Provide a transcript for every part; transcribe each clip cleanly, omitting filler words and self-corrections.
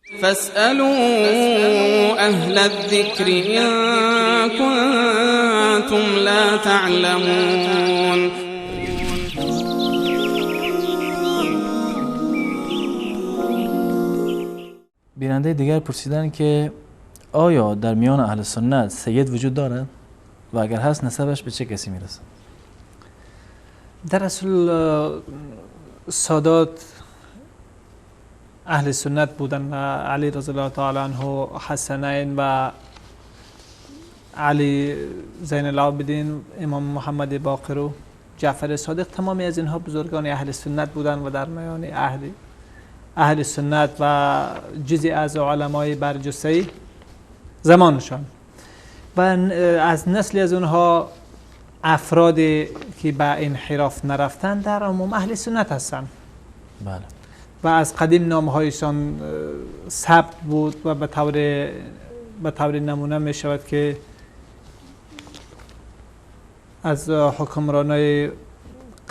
فاسألوا أهل الذكر إن كنتم لا تعلمون. بیننده دیگر پرسیدن که آیا در میان اهل سنت سید وجود دارد و اگر هست نسبش به چه کسی میرسه؟ در اصل سادات اهل سنت بودن، علی رضی الله تعالی عنه، حسنین و علی زین العابدین، امام محمد باقر و جعفر صادق، تمامی از اینها بزرگان اهل سنت بودن و در میان اهل سنت و جزئی از علمای برجسته زمانشان. و از نسلی از اونها افرادی که به انحراف نرفتن در عموم اهل سنت هستند. بله. و از قدیم نامهایشان ثبت بود و به طور نمونه می شود که از حکمرانای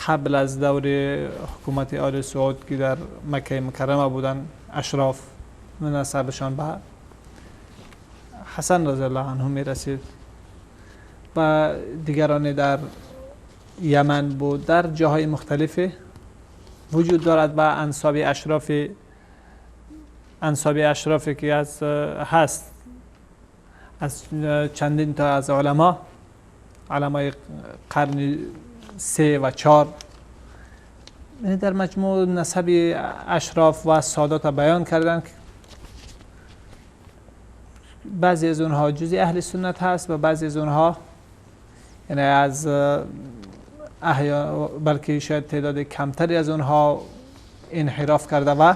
قبل از دور حکومت آل سعود که در مکه مکرمه بودن، اشراف، نسبشان به حسن رضی الله عنه می رسید و دیگران در یمن بود، در جاهای مختلفی وجود دارد و انساب اشرافی که هست از چندین تا از علمای قرن 3 و 4 در مجموع نسب اشراف و سادات بیان کردند که بعضی از اونها جزئی اهل سنت هست و بعضی از اونها یعنی از بلکه شاید تعداد کمتری از اونها انحراف کرده و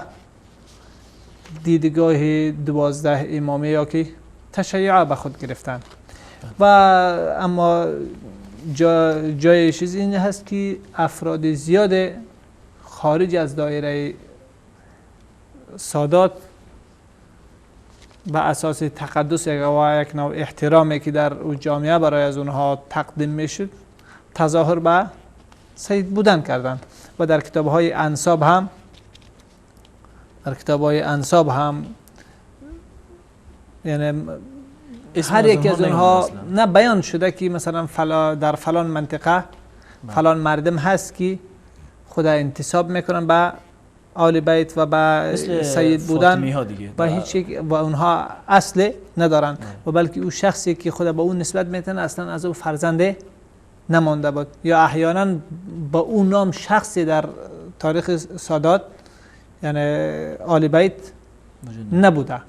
دیدگاه 12 امامی یا که تشیع به خود گرفتن. و اما جای چیز این هست که افراد زیاد خارج از دایره سادات به اساس تقدس و یک نوع احترامی که در جامعه برای از اونها تقدیم میشد تظاهر به سید بودن کردن و در کتاب‌های انساب هم یعنی هر یک از اونها نه بیان شده که مثلا در فلان منطقه فلان مردم هست که خدا انتساب میکنن به آل بیت و به سید بودن و هیچ و اونها اصل ندارن و بلکه او شخصی که خدا به اون نسبت میتونه اصلا از او فرزنده نمانده بود یا احیانا با اون نام شخصی در تاریخ سادات یعنی آل بیت نبوده.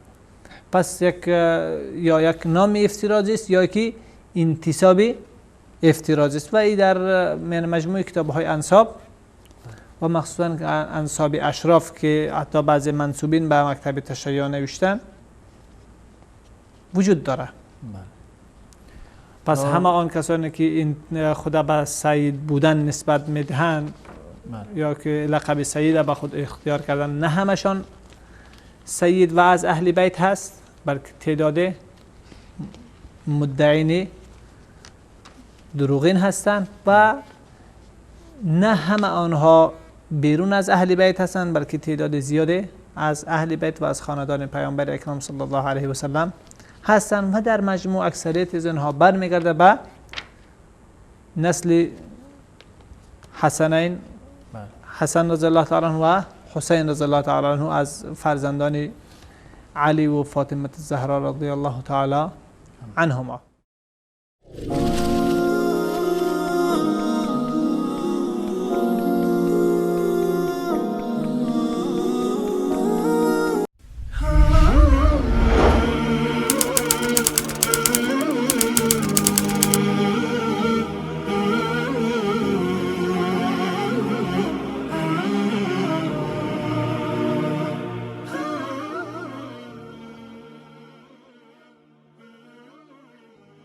پس یک نام افتراضی است یا که انتسابی افتراضی است و این در مجموع کتاب‌های انساب و مخصوصا انساب اشراف که حتی بعضی منسوبین به مکتب تشیع نوشتن وجود داره. پس همه آن کسانی که این خدا به سید بودن نسبت میدهند یا که لقب سید به خود اختیار کردن، نه همشان سید و از اهل بیت هست، بلکه تعداد مدعین دروغین هستند و نه همه آنها بیرون از اهل بیت هستند، بلکه تعداد زیاده از اهل بیت و از خاندان پیامبر اکرم صلی الله علیه و سلم هستند و در مجموع اکثریت از آنها برمیگرده به نسل حسنین، حسن رضی الله تعالی عنه و حسین رضی الله تعالی عنه از فرزندان علی و فاطمه الزهرا رضی الله تعالی عنهما.